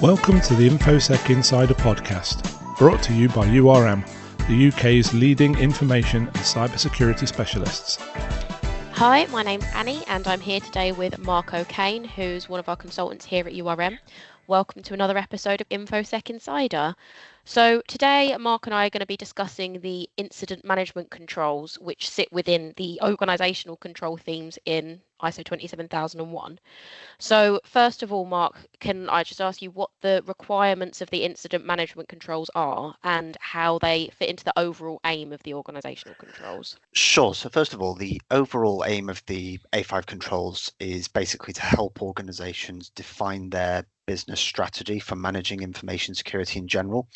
Welcome to the InfoSec Insider podcast, brought to you by URM, the UK's leading information and cybersecurity specialists. Hi, my name's Annie and I'm here today with Mark O'Kane, who's one of our consultants here at URM. Welcome to another episode of InfoSec Insider. So today, Mark and I are going to be discussing the incident management controls, which sit within the organisational control themes in ISO 27001. So first of all, Mark, can I just ask you what the requirements of the incident management controls are and how they fit into the overall aim of the organisational controls? Sure. So first of all, the overall aim of the A5 controls is basically to help organisations define their business strategy for managing information security in general.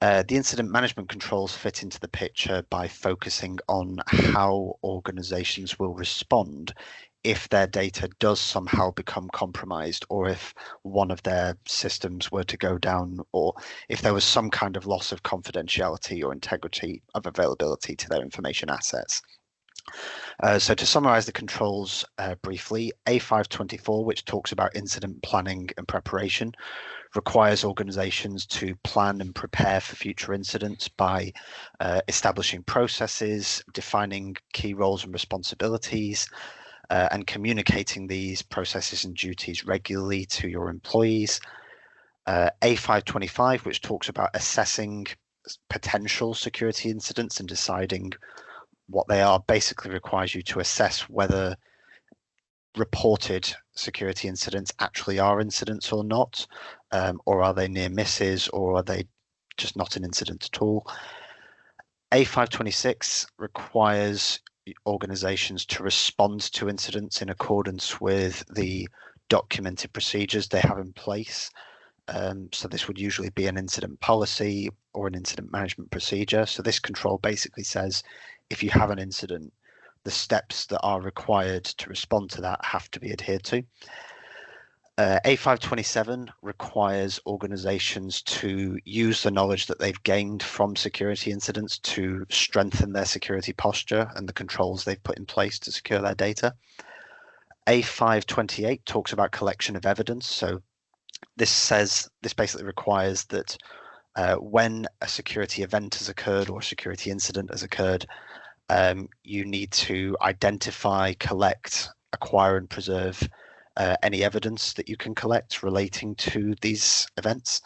The incident management controls fit into the picture by focusing on how organisations will respond if their data does somehow become compromised, or if one of their systems were to go down, or if there was some kind of loss of confidentiality or integrity of availability to their information assets. So to summarize the controls briefly, A524, which talks about incident planning and preparation, requires organizations to plan and prepare for future incidents by establishing processes, defining key roles and responsibilities, and communicating these processes and duties regularly to your employees. A525, which talks about assessing potential security incidents and deciding what they are, basically requires you to assess whether reported security incidents actually are incidents or not, or are they near misses, or are they just not an incident at all. A526 requires organizations to respond to incidents in accordance with the documented procedures they have in place. So this would usually be an incident policy or an incident management procedure. So this control basically says if you have an incident, the steps that are required to respond to that have to be adhered to. A527 requires organizations to use the knowledge that they've gained from security incidents to strengthen their security posture and the controls they've put in place to secure their data. A528 talks about collection of evidence. So this basically requires that when a security event has occurred or a security incident has occurred, you need to identify, collect, acquire, and preserve any evidence that you can collect relating to these events.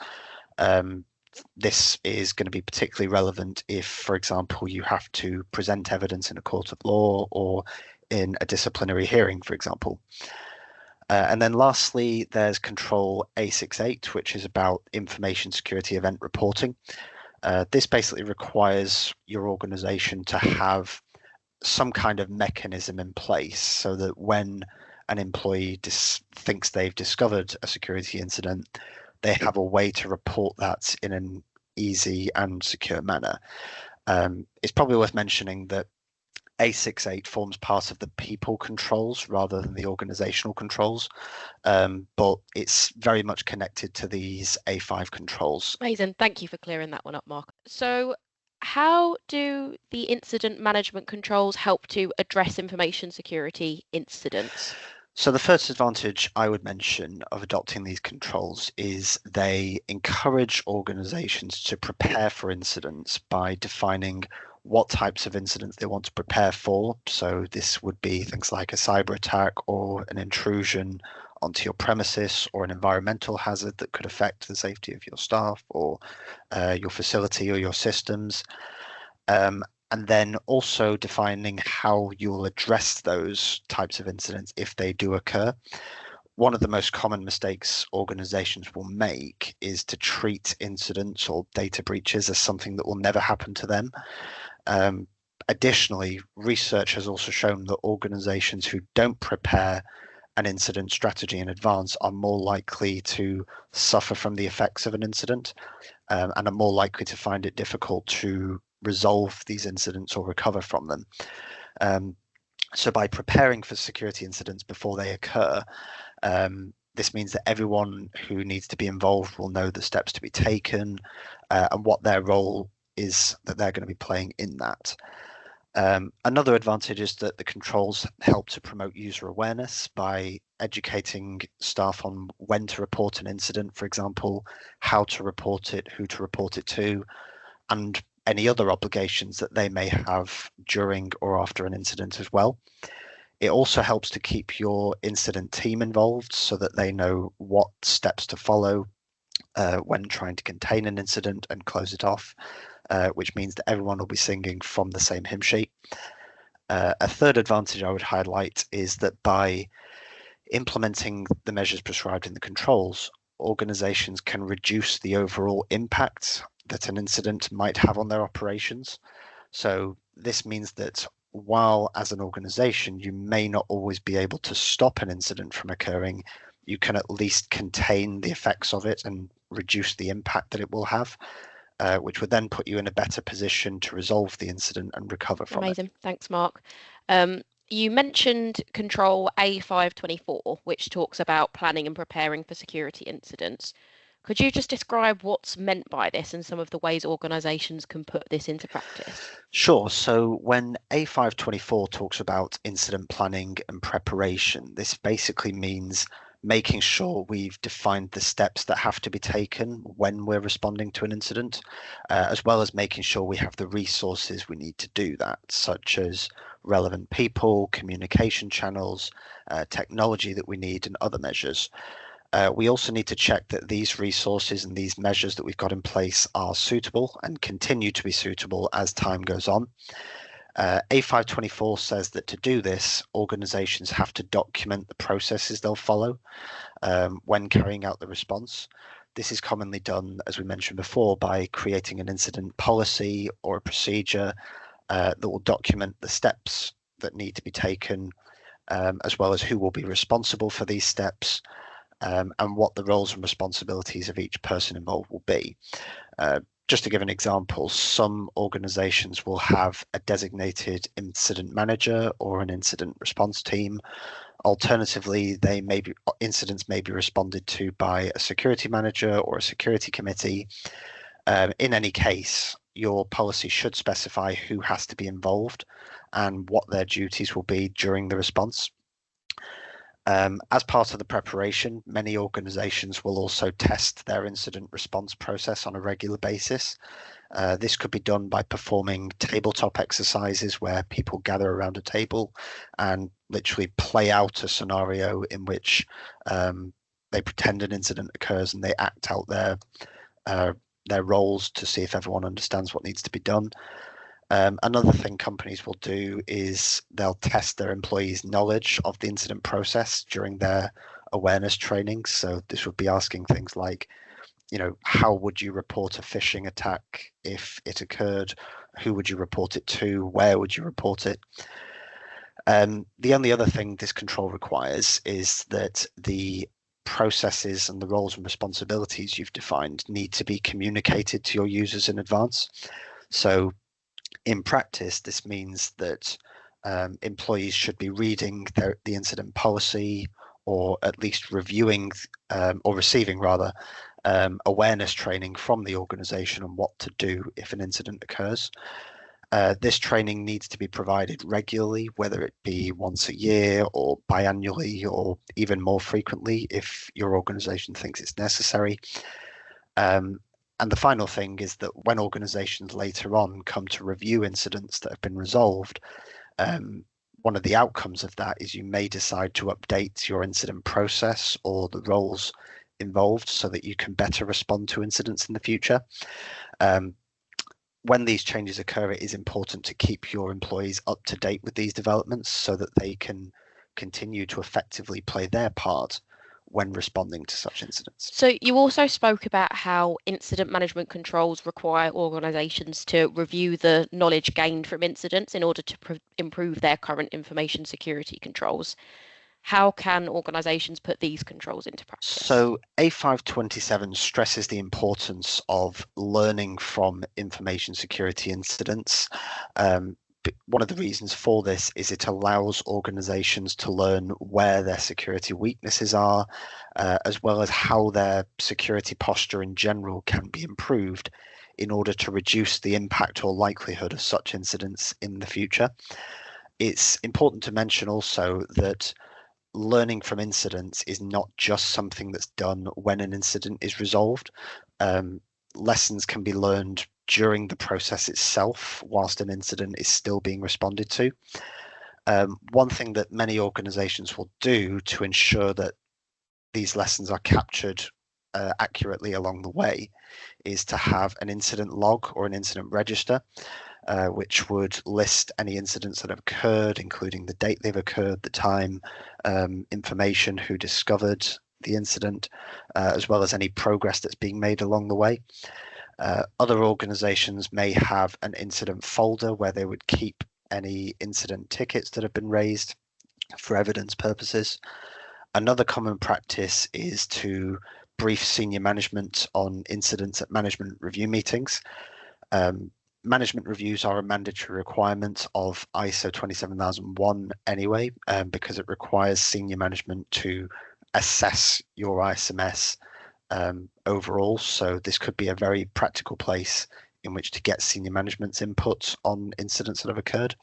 This is going to be particularly relevant if, for example, you have to present evidence in a court of law or in a disciplinary hearing, for example. And then lastly, there's control A68, which is about information security event reporting. This basically requires your organization to have some kind of mechanism in place so that when an employee thinks they've discovered a security incident, they have a way to report that in an easy and secure manner. It's probably worth mentioning that A68 forms part of the people controls rather than the organizational controls, but it's very much connected to these A5 controls. Amazing. Thank you for clearing that one up, Mark. So how do the incident management controls help to address information security incidents? So the first advantage I would mention of adopting these controls is they encourage organizations to prepare for incidents by defining what types of incidents they want to prepare for. So this would be things like a cyber attack or an intrusion onto your premises, or an environmental hazard that could affect the safety of your staff or your facility or your systems. And then also defining how you'll address those types of incidents if they do occur. One of the most common mistakes organizations will make is to treat incidents or data breaches as something that will never happen to them. Additionally, research has also shown that organizations who don't prepare an incident strategy in advance are more likely to suffer from the effects of an incident, and are more likely to find it difficult to resolve these incidents or recover from them. So by preparing for security incidents before they occur, this means that everyone who needs to be involved will know the steps to be taken and what their role is that they're going to be playing in that. Another advantage is that the controls help to promote user awareness by educating staff on when to report an incident, for example, how to report it, who to report it to, and any other obligations that they may have during or after an incident as well. It also helps to keep your incident team involved so that they know what steps to follow when trying to contain an incident and close it off, which means that everyone will be singing from the same hymn sheet. A third advantage I would highlight is that by implementing the measures prescribed in the controls, organizations can reduce the overall impact that an incident might have on their operations. So this means that while as an organization you may not always be able to stop an incident from occurring, you can at least contain the effects of it and reduce the impact that it will have, which would then put you in a better position to resolve the incident and recover from it. Amazing. Thanks, Mark. You mentioned Control A524, which talks about planning and preparing for security incidents. Could you just describe what's meant by this and some of the ways organisations can put this into practice? Sure. So when A524 talks about incident planning and preparation, this basically means making sure we've defined the steps that have to be taken when we're responding to an incident, as well as making sure we have the resources we need to do that, such as relevant people, communication channels, technology that we need, and other measures. We also need to check that these resources and these measures that we've got in place are suitable and continue to be suitable as time goes on. A524 says that to do this, organizations have to document the processes they'll follow when carrying out the response. This is commonly done, as we mentioned before, by creating an incident policy or a procedure that will document the steps that need to be taken, as well as who will be responsible for these steps, and what the roles and responsibilities of each person involved will be. Just to give an example, some organizations will have a designated incident manager or an incident response team. Alternatively, incidents may be responded to by a security manager or a security committee. In any case, your policy should specify who has to be involved and what their duties will be during the response. As part of the preparation, many organizations will also test their incident response process on a regular basis. This could be done by performing tabletop exercises where people gather around a table and literally play out a scenario in which they pretend an incident occurs and they act out their roles to see if everyone understands what needs to be done. Another thing companies will do is they'll test their employees' knowledge of the incident process during their awareness training. So this would be asking things like, how would you report a phishing attack if it occurred? Who would you report it to? Where would you report it? The only other thing this control requires is that the processes and the roles and responsibilities you've defined need to be communicated to your users in advance. So in practice, this means that employees should be reading the incident policy, or at least reviewing or receiving rather awareness training from the organization on what to do if an incident occurs. This training needs to be provided regularly, whether it be once a year or biannually or even more frequently if your organization thinks it's necessary. And the final thing is that when organizations later on come to review incidents that have been resolved, one of the outcomes of that is you may decide to update your incident process or the roles involved so that you can better respond to incidents in the future. When these changes occur, it is important to keep your employees up to date with these developments so that they can continue to effectively play their part when responding to such incidents. So you also spoke about how incident management controls require organisations to review the knowledge gained from incidents in order to improve their current information security controls. How can organisations put these controls into practice? So A527 stresses the importance of learning from information security incidents. One of the reasons for this is it allows organizations to learn where their security weaknesses are, as well as how their security posture in general can be improved in order to reduce the impact or likelihood of such incidents in the future. It's important to mention also that learning from incidents is not just something that's done when an incident is resolved. Lessons can be learned during the process itself whilst an incident is still being responded to. One thing that many organizations will do to ensure that these lessons are captured accurately along the way is to have an incident log or an incident register, which would list any incidents that have occurred, including the date they've occurred, the time, information, who discovered the incident, as well as any progress that's being made along the way. Other organizations may have an incident folder where they would keep any incident tickets that have been raised for evidence purposes. Another common practice is to brief senior management on incidents at management review meetings. Management reviews are a mandatory requirement of ISO 27001 anyway, because it requires senior management to assess your ISMS overall. So this could be a very practical place in which to get senior management's input on incidents that have occurred.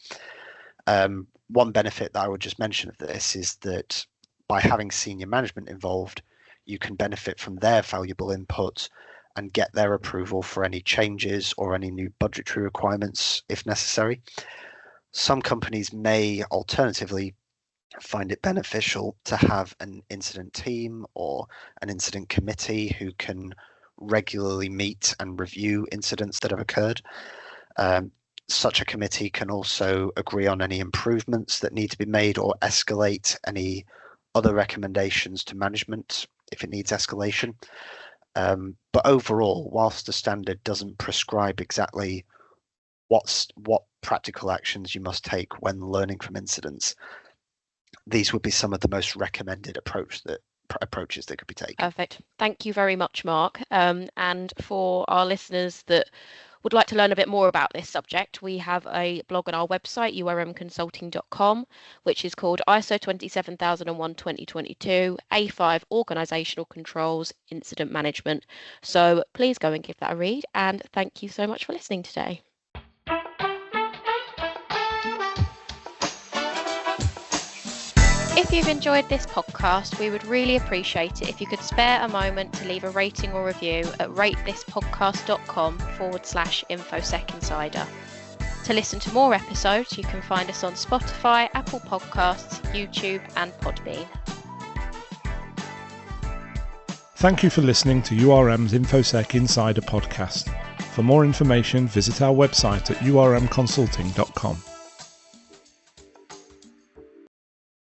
One benefit that I would just mention of this is that by having senior management involved, you can benefit from their valuable input and get their approval for any changes or any new budgetary requirements if necessary. Some companies may alternatively find it beneficial to have an incident team or an incident committee who can regularly meet and review incidents that have occurred. Such a committee can also agree on any improvements that need to be made or escalate any other recommendations to management if it needs escalation. But overall, whilst the standard doesn't prescribe exactly what practical actions you must take when learning from incidents, these would be some of the most recommended approaches that could be taken. Perfect. Thank you very much, Mark. And for our listeners that would like to learn a bit more about this subject, we have a blog on our website, urmconsulting.com, which is called ISO 27001-2022 A5 Organisational Controls Incident Management. So please go and give that a read, and thank you so much for listening today. If you've enjoyed this podcast, we would really appreciate it if you could spare a moment to leave a rating or review at ratethispodcast.com/InfoSec Insider. To listen to more episodes, you can find us on Spotify, Apple Podcasts, YouTube, and Podbean. Thank you for listening to URM's InfoSec Insider podcast. For more information, visit our website at urmconsulting.com.